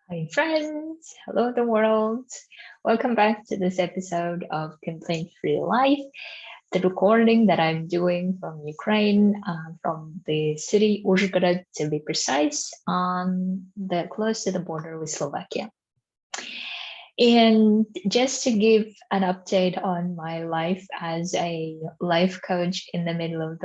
Hi, friends. Hello, the world. Welcome back to this episode of Complaint Free Life, the recording that I'm doing from Ukraine, from the city Uzhgorod to be precise, on the close to the border with Slovakia. And just to give an update on my life as a life coach in the middle of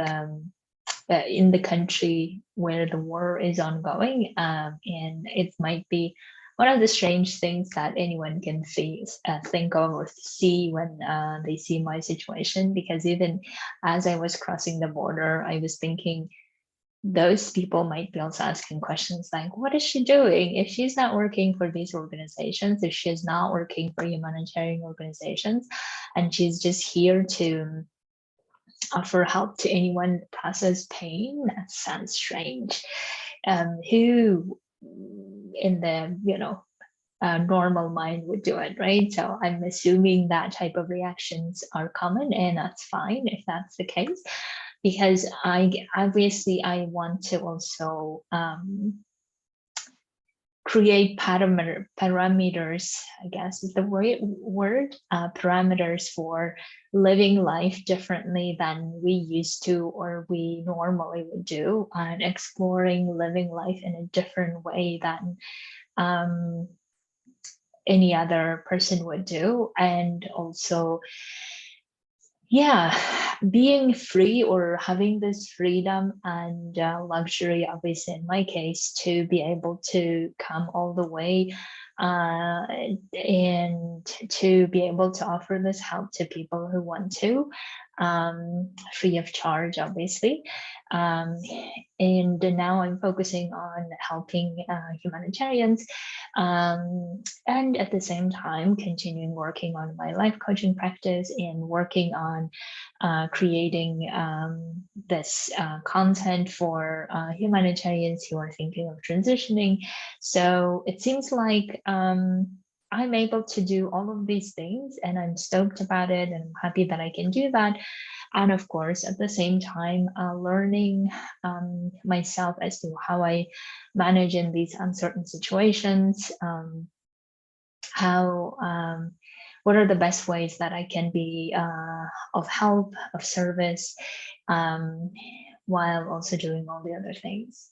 in the country where the war is ongoing, and it might be one of the strange things that anyone can think of or see when they see my situation. Because even as I was crossing the border, I was thinking those people might be also asking questions like, what is she doing? If she's not working for these organizations, if she's not working for humanitarian organizations, and she's just here to offer help to anyone that process pain, that sounds strange. Who in the normal mind would do it, right? So I'm assuming that type of reactions are common, and that's fine if that's the case, because I want to also create parameters, I guess is the word, parameters for living life differently than we used to or we normally would do, and exploring living life in a different way than um, any other person would do. And also, yeah, being free or having this freedom and luxury, obviously in my case, to be able to come all the way uh, and to be able to offer this help to people who want to, free of charge, obviously. um, and now I'm focusing on helping humanitarians, and at the same time continuing working on my life coaching practice and working on creating this content for humanitarians who are thinking of transitioning. So it seems like I'm able to do all of these things, and I'm stoked about it, and I'm happy that I can do that. And of course, at the same time, learning myself as to how I manage in these uncertain situations, how what are the best ways that I can be of help, of service, um, while also doing all the other things.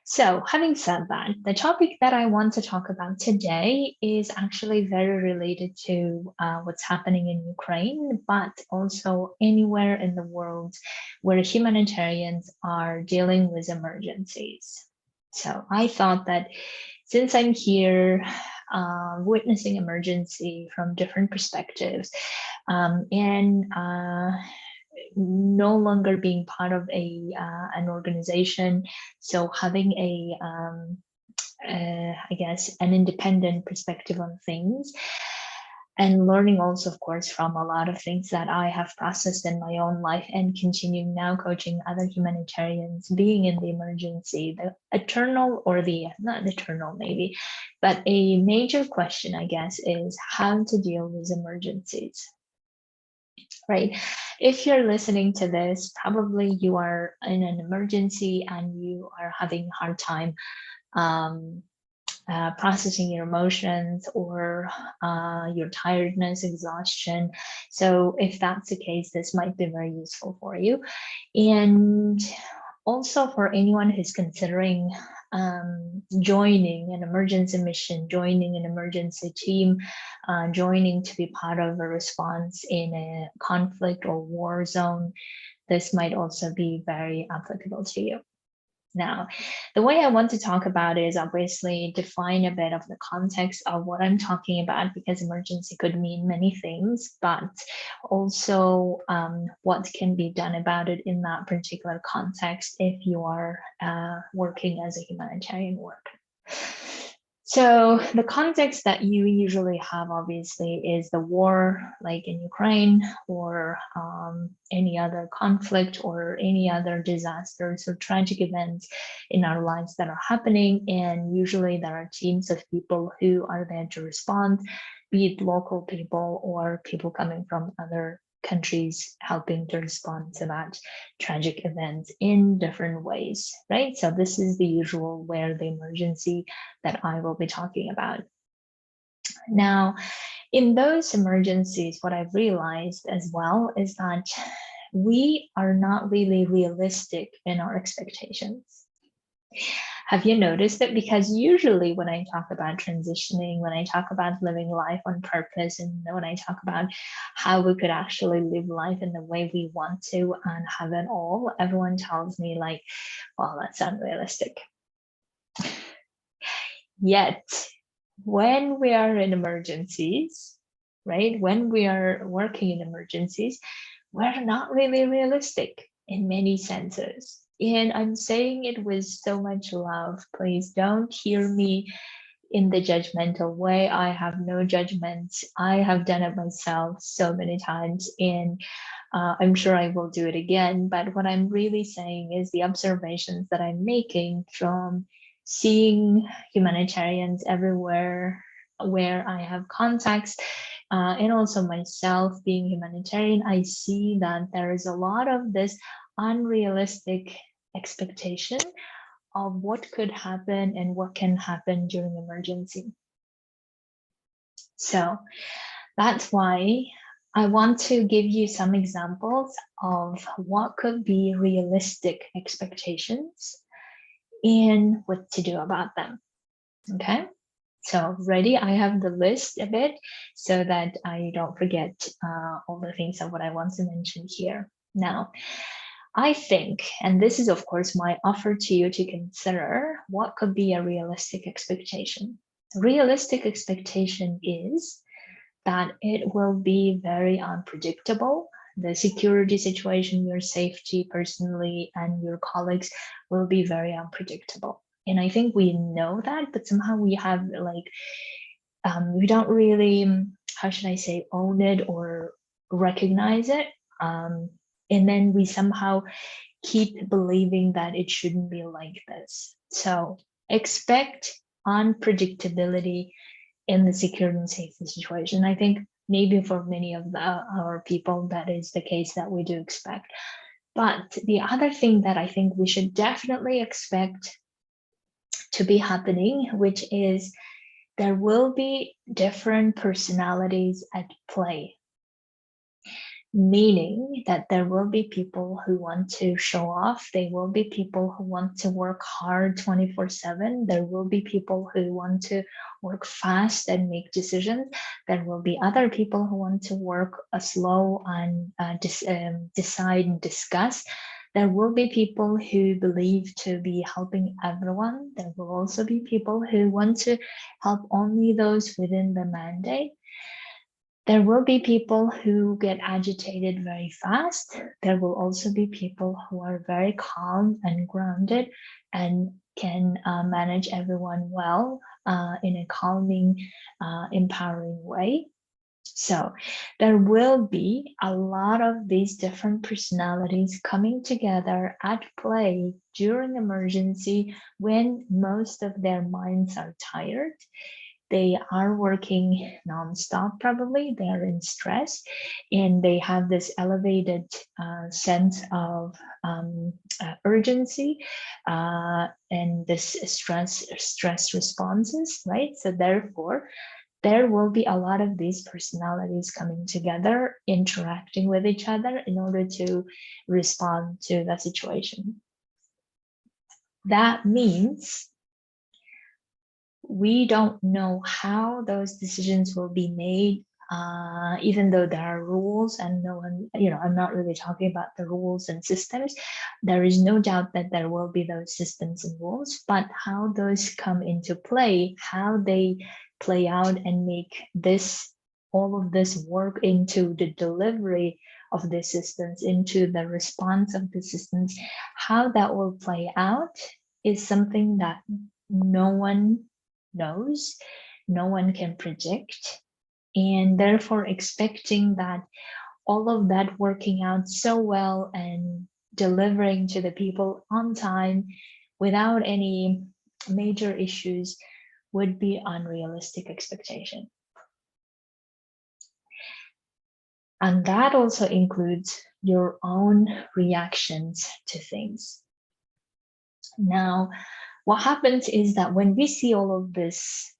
So, having said that, the topic that I want to talk about today is actually very related to what's happening in Ukraine, but also anywhere in the world where humanitarians are dealing with emergencies. So, I thought that since I'm here witnessing emergency from different perspectives, and no longer being part of an organization, so having I guess an independent perspective on things, and learning also, of course, from a lot of things that I have processed in my own life, and continuing now coaching other humanitarians being in the emergency, the eternal, or the not eternal maybe, but a major question, I guess, is how to deal with emergencies, right? If you're listening to this, probably you are in an emergency and you are having a hard time um, processing your emotions, or your tiredness, exhaustion. So if that's the case, this might be very useful for you. And also for anyone who's considering joining an emergency mission, joining an emergency team, joining to be part of a response in a conflict or war zone, this might also be very applicable to you. Now, the way I want to talk about it is obviously define a bit of the context of what I'm talking about, because emergency could mean many things, but also what can be done about it in that particular context if you are working as a humanitarian worker. So the context that you usually have, obviously, is the war, like in Ukraine, or any other conflict, or any other disasters or tragic events in our lives that are happening. And usually there are teams of people who are there to respond, be it local people or people coming from other countries helping to respond to that tragic event in different ways, right? So this is the usual where the emergency that I will be talking about. Now, in those emergencies, what I've realized as well is that we are not really realistic in our expectations. Have you noticed it? Because usually when I talk about transitioning, when I talk about living life on purpose, and when I talk about how we could actually live life in the way we want to and have it all, everyone tells me like, well, that's unrealistic. Yet, when we are in emergencies, right? When we are working in emergencies, we're not really realistic in many senses. And I'm saying it with so much love. Please don't hear me in the judgmental way. I have no judgments. I have done it myself so many times, and I'm sure I will do it again. But what I'm really saying is the observations that I'm making from seeing humanitarians everywhere where I have contacts, and also myself being humanitarian, I see that there is a lot of this unrealistic expectation of what could happen and what can happen during emergency. So that's why I want to give you some examples of what could be realistic expectations and what to do about them. Okay, so ready? I have the list a bit so that I don't forget all the things of what I want to mention here. Now, I think, and this is of course my offer to you to consider, what could be a realistic expectation. Realistic expectation is that it will be very unpredictable. The security situation, your safety personally, and your colleagues will be very unpredictable. And I think we know that, but somehow we have like, we don't really, how should I say, own it or recognize it. And then we somehow keep believing that it shouldn't be like this. So expect unpredictability in the security and safety situation. I think maybe for many of our people, that is the case that we do expect. But the other thing that I think we should definitely expect to be happening, which is there will be different personalities at play. Meaning that there will be people who want to show off. There will be people who want to work hard 24/7. There will be people who want to work fast and make decisions. There will be other people who want to work slow and decide and discuss. There will be people who believe to be helping everyone. There will also be people who want to help only those within the mandate. There will be people who get agitated very fast. There will also be people who are very calm and grounded and can manage everyone well in a calming, empowering way. So there will be a lot of these different personalities coming together at play during emergency when most of their minds are tired. They are working nonstop, probably. They are in stress, and they have this elevated sense of urgency and this stress responses, right? So therefore, there will be a lot of these personalities coming together, interacting with each other in order to respond to the situation. That means we don't know how those decisions will be made, even though there are rules and no one, I'm not really talking about the rules and systems. There is no doubt that there will be those systems and rules, but how those come into play, how they play out and make all of this work into the delivery of the systems, into the response of the systems, how that will play out is something that no one knows, no one can predict, and therefore expecting that all of that working out so well and delivering to the people on time without any major issues would be unrealistic expectation. And that also includes your own reactions to things. Now, what happens is that when we see all of this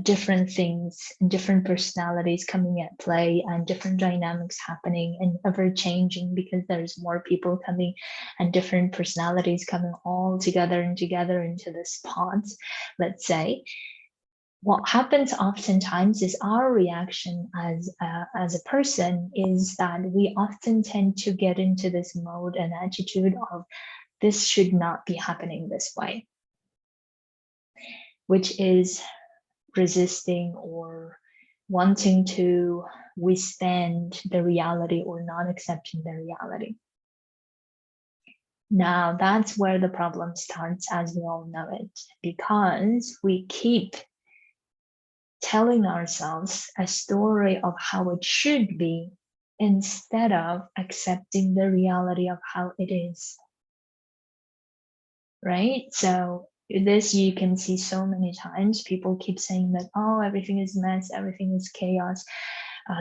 different things and different personalities coming at play and different dynamics happening and ever changing, because there's more people coming and different personalities coming all together into this pot, let's say, what happens oftentimes is our reaction as a person is that we often tend to get into this mode and attitude of this should not be happening this way, which is resisting or wanting to withstand the reality or not accepting the reality. Now, that's where the problem starts, as we all know it, because we keep telling ourselves a story of how it should be instead of accepting the reality of how it is. Right? So this you can see so many times. People keep saying that, oh, everything is mess, everything is chaos.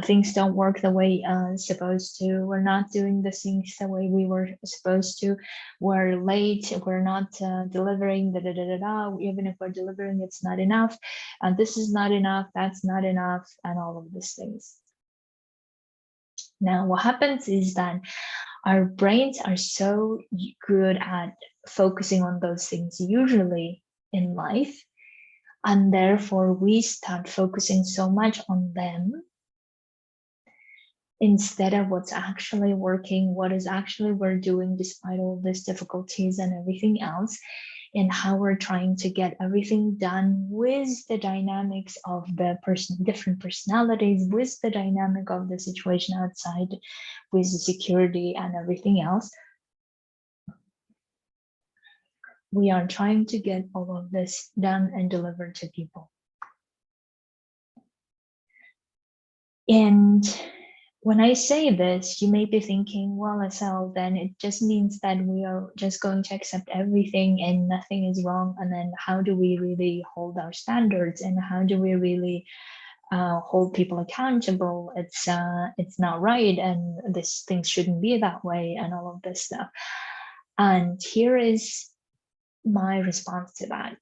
Things don't work the way supposed to. We're not doing the things the way we were supposed to. We're late. We're not delivering. Even if we're delivering, it's not enough. And this is not enough. That's not enough. And all of these things. Now, what happens is that our brains are so good at focusing on those things usually in life, and therefore we start focusing so much on them instead of what's actually working, what is actually we're doing despite all these difficulties and everything else, and how we're trying to get everything done with the dynamics of the different personalities, with the dynamic of the situation outside, with the security and everything else. We are trying to get all of this done and delivered to people. And when I say this, you may be thinking, well, Asel, then it just means that we are just going to accept everything and nothing is wrong. And then how do we really hold our standards, and how do we really hold people accountable? It's not right, and this thing shouldn't be that way, and all of this stuff. And here is my response to that.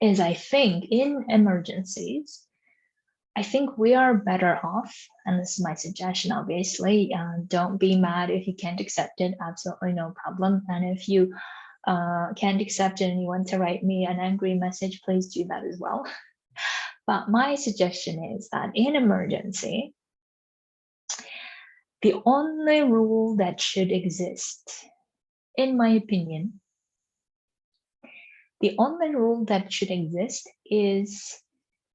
Is I think in emergencies, I think we are better off, and this is my suggestion, obviously, don't be mad if you can't accept it, absolutely no problem. And if you can't accept it and you want to write me an angry message, please do that as well. But my suggestion is that in emergency, the only rule that should exist, in my opinion, the only rule that should exist is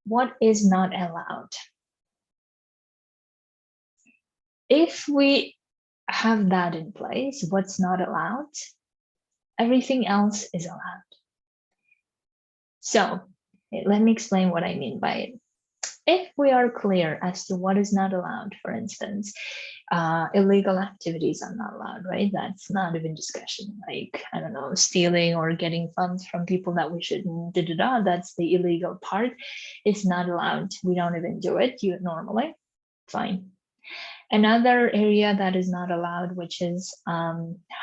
what is not allowed. If we have that in place, what's not allowed, everything else is allowed. So let me explain what I mean by it. If we are clear as to what is not allowed, for instance, illegal activities are not allowed, right? That's not even discussion. Like, I don't know, stealing or getting funds from people that we shouldn't, that's the illegal part. It's not allowed. We don't even do it normally. Fine. Another area that is not allowed, which is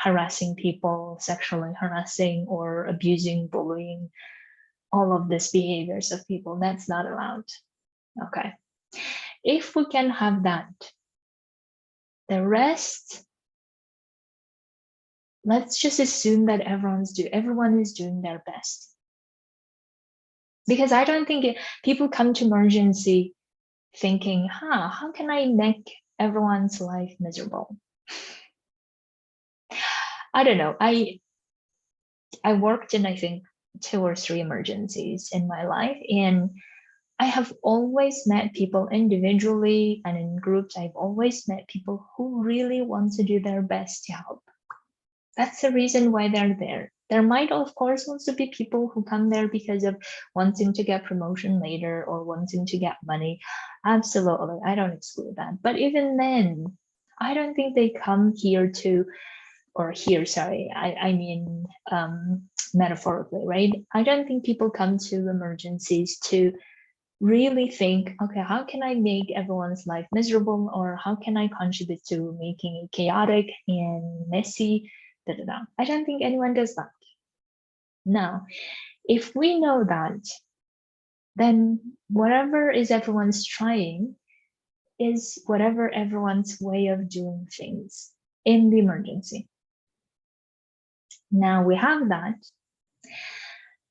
harassing people, sexually harassing or abusing, bullying, all of these behaviors of people, that's not allowed. Okay. If we can have that, the rest, let's just assume that everyone is doing their best. Because I don't think people come to emergency thinking, how can I make everyone's life miserable? I don't know. I worked in, I think, 2 or 3 emergencies in my life, and I have always met people individually and in groups. I've always met people who really want to do their best to help. That's the reason why they're there. There might, of course, also be people who come there because of wanting to get promotion later or wanting to get money. Absolutely, I don't exclude that. But even then, I don't think they come here to, or here, sorry, I mean metaphorically, right? I don't think people come to emergencies to really think, okay, how can I make everyone's life miserable, or how can I contribute to making it chaotic and messy? Da, da, da. I don't think anyone does that. Now, if we know that, then whatever is everyone's trying is whatever everyone's way of doing things in the emergency. Now we have that,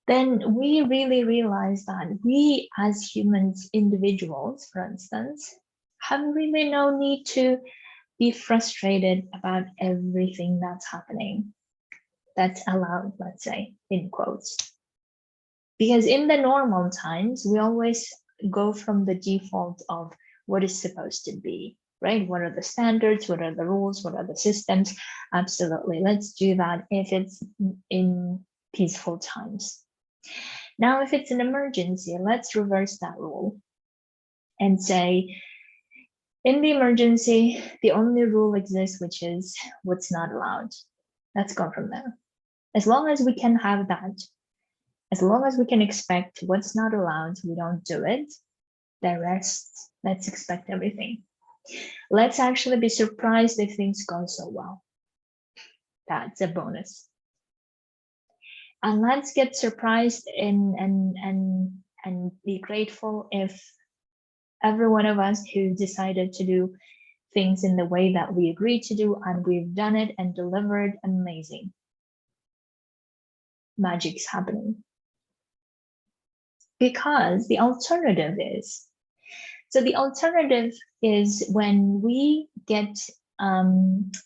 then we really realize that we as humans, individuals, for instance, have really no need to be frustrated about everything that's happening, that's allowed, let's say, in quotes. Because in the normal times, we always go from the default of what is supposed to be, right? What are the standards? What are the rules? What are the systems? Absolutely. Let's do that if it's in peaceful times. Now, if it's an emergency, let's reverse that rule and say, in the emergency, the only rule exists, which is what's not allowed. Let's go from there. As long as we can have that, as long as we can expect what's not allowed, we don't do it. The rest, let's expect everything. Let's actually be surprised if things go so well. That's a bonus. And let's get surprised and be grateful if every one of us who decided to do things in the way that we agreed to do, and we've done it and delivered amazing. Magic's happening. Because the alternative is, so the alternative is when we get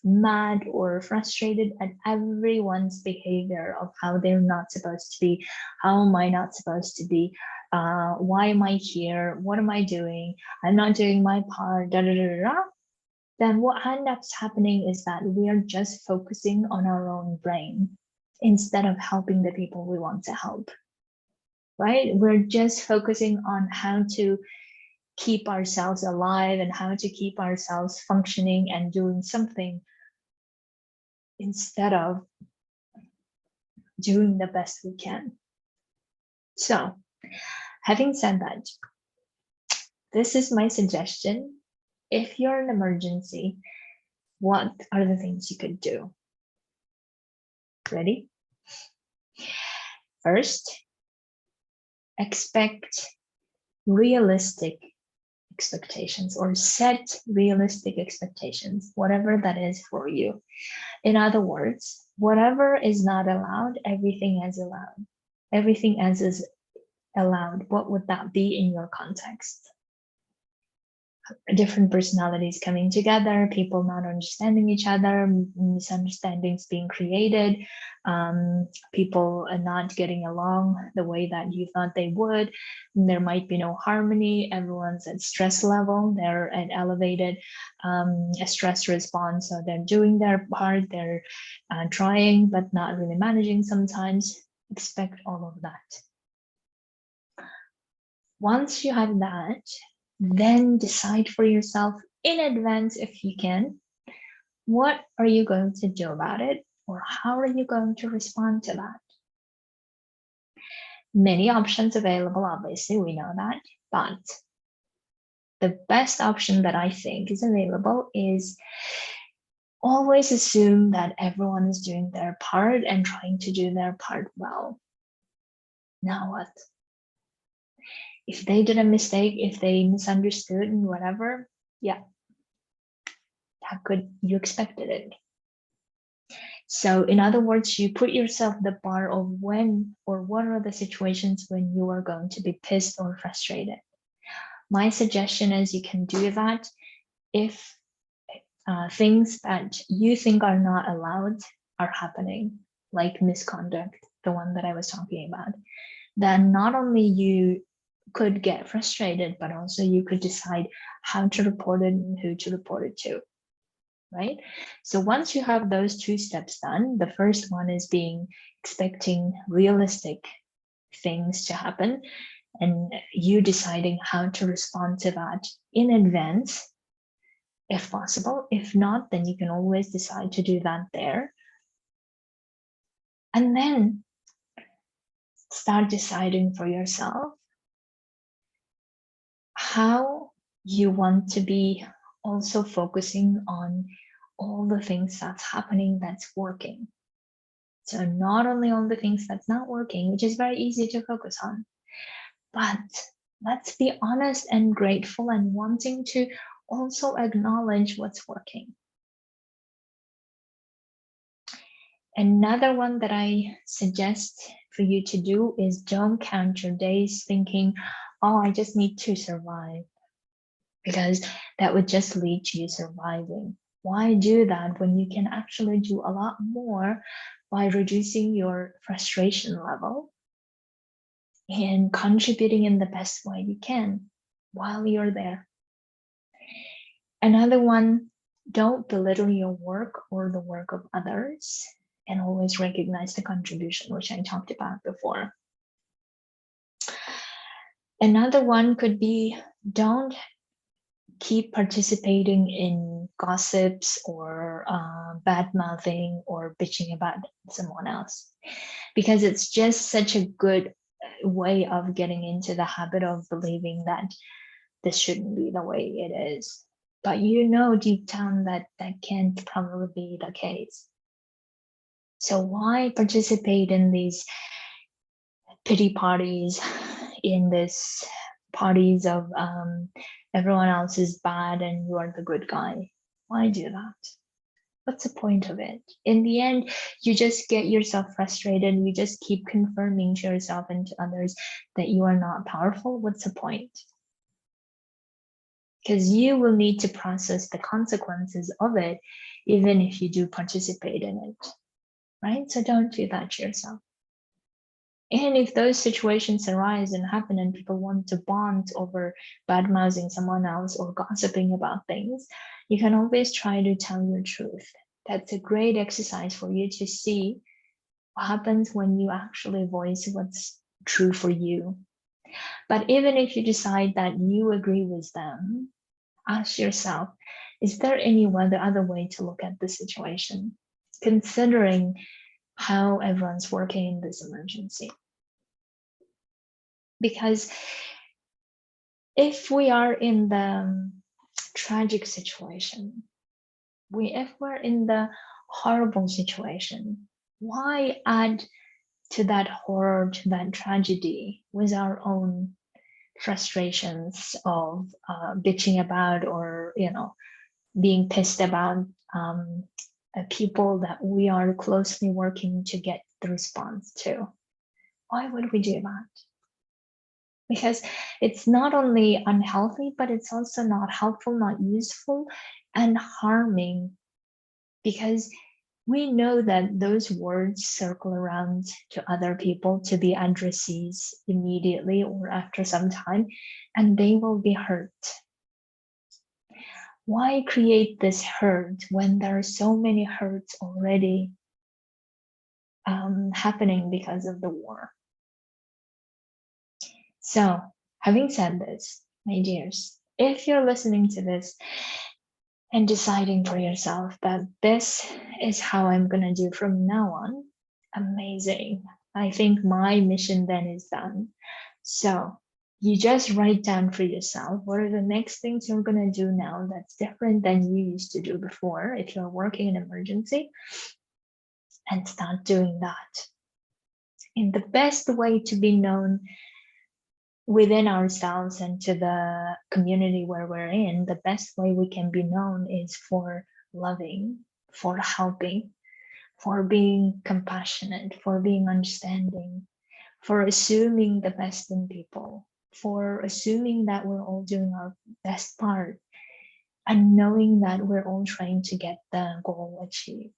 mad or frustrated at everyone's behavior of how they're not supposed to be, how am I not supposed to be, why am I here, what am I doing, I'm not doing my part, da da da da, then what ends up happening is that we are just focusing on our own brain instead of helping the people we want to help, right? We're just focusing on how to keep ourselves alive and how to keep ourselves functioning and doing something instead of doing the best we can. So, having said that, this is my suggestion. If you're in an emergency, what are the things you could do? Ready? First, expect realistic expectations, or set realistic expectations, whatever that is for you. In other words, whatever is not allowed, everything is allowed. Everything else is allowed. What would that be in your context? Different personalities coming together, people not understanding each other, misunderstandings being created, people not getting along the way that you thought they would. There might be no harmony. Everyone's at stress level. They're at elevated stress response. So they're doing their part. They're trying, but not really managing sometimes. Expect all of that. Once you have that, then decide for yourself in advance, if you can, what are you going to do about it, or how are you going to respond to that? Many options available, obviously, we know that, but the best option that I think is available is always assume that everyone is doing their part and trying to do their part well. Now what? If they did a mistake, if they misunderstood and whatever, yeah, you expected it. So in other words, you put yourself the bar of when or what are the situations when you are going to be pissed or frustrated. My suggestion is you can do that if things that you think are not allowed are happening, like misconduct, the one that I was talking about. Then not only you could get frustrated, but also you could decide how to report it and who to report it to, right? So once you have those two steps done, the first one is expecting realistic things to happen and you deciding how to respond to that in advance, if possible. If not, then you can always decide to do that there. And then start deciding for yourself you want to be also focusing on all the things that's happening that's working. So not only on the things that's not working, which is very easy to focus on, but let's be honest and grateful and wanting to also acknowledge what's working. Another one that I suggest for you to do is don't count your days thinking, oh, I just need to survive, because that would just lead to you surviving. Why do that when you can actually do a lot more by reducing your frustration level and contributing in the best way you can while you're there? Another one, don't belittle your work or the work of others, and always recognize the contribution, which I talked about before. Another one could be, don't keep participating in gossips or bad mouthing or bitching about someone else, because it's just such a good way of getting into the habit of believing that this shouldn't be the way it is. But you know deep down that that can't probably be the case. So why participate in these pity parties, in this parties of everyone else is bad and you are the good guy? Why do that? What's the point of it? In the end, you just get yourself frustrated. You just keep confirming to yourself and to others that you are not powerful. What's the point? Because you will need to process the consequences of it, even if you do participate in it, right? So don't do that to yourself. And if those situations arise and happen and people want to bond over bad mouthing someone else or gossiping about things, you can always try to tell your truth. That's a great exercise for you to see what happens when you actually voice what's true for you. But even if you decide that you agree with them, ask yourself, is there any other way to look at the situation, considering how everyone's working in this emergency? Because if we are in the tragic situation, if we're in the horrible situation, why add to that horror, to that tragedy, with our own frustrations of bitching about, or being pissed about people that we are closely working to get the response to? Why would we do that? Because it's not only unhealthy, but it's also not helpful, not useful, and harming, because we know that those words circle around to other people, to the addressees immediately or after some time, and they will be hurt. Why create this hurt when there are so many hurts already happening because of the war? So, having said this, my dears, if you're listening to this and deciding for yourself that this is how I'm going to do from now on, amazing. I think my mission then is done. So, you just write down for yourself what are the next things you're going to do now that's different than you used to do before if you're working in emergency, and start doing that. In the best way to be known within ourselves and to the community where we're in, the best way we can be known is for loving, for helping, for being compassionate, for being understanding, for assuming the best in people, for assuming that we're all doing our best part, and knowing that we're all trying to get the goal achieved.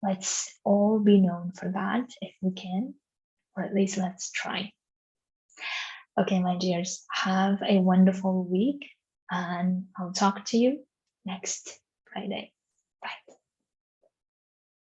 Let's all be known for that if we can, or at least let's try. Okay, my dears, have a wonderful week, and I'll talk to you next Friday.